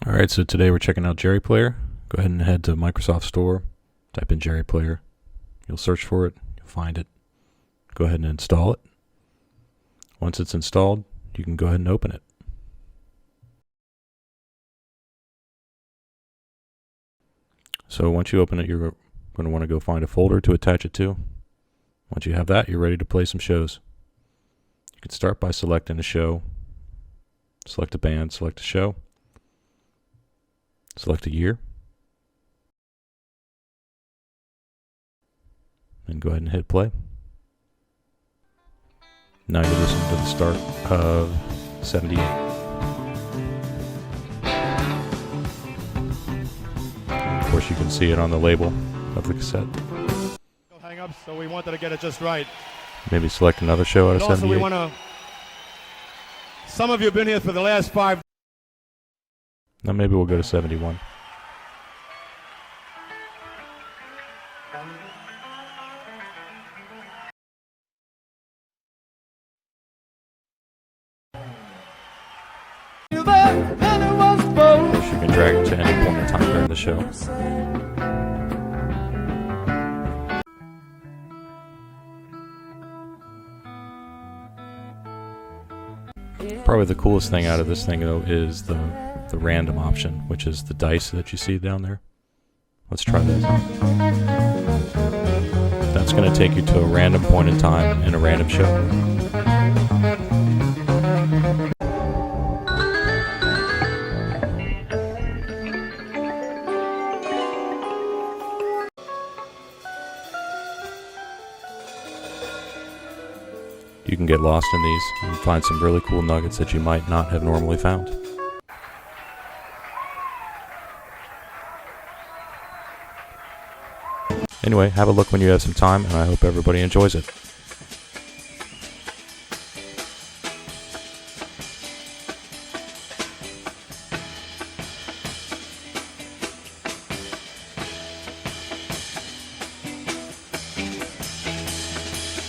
Alright, so today we're checking out Jerry Player. Go ahead and head to Microsoft Store, type in Jerry Player. You'll search for it, you'll find it. Go ahead and install it. Once it's installed, you can go ahead and open it. So once you open it, you're going to want to go find a folder to attach it to. Once you have that, you're ready to play some shows. You can start by selecting a show, select a band, select a show, select a year, and go ahead and hit play. Now you listen to the start of 78. And of course you can see it on the label of the cassette. Hang up, so we wanted to get it just right. Maybe select another show out of 78. Also, we want to. Some of you have been here for the last 5. Now maybe we'll go to 71. Of course, you can drag it to any point in time during the show. Probably the coolest thing out of this thing, though, is the random option, which is the dice that you see down there. Let's try this. That's going to take you to a random point in time in a random show. You can get lost in these and find some really cool nuggets that you might not have normally found. Anyway, have a look when you have some time, and I hope everybody enjoys it.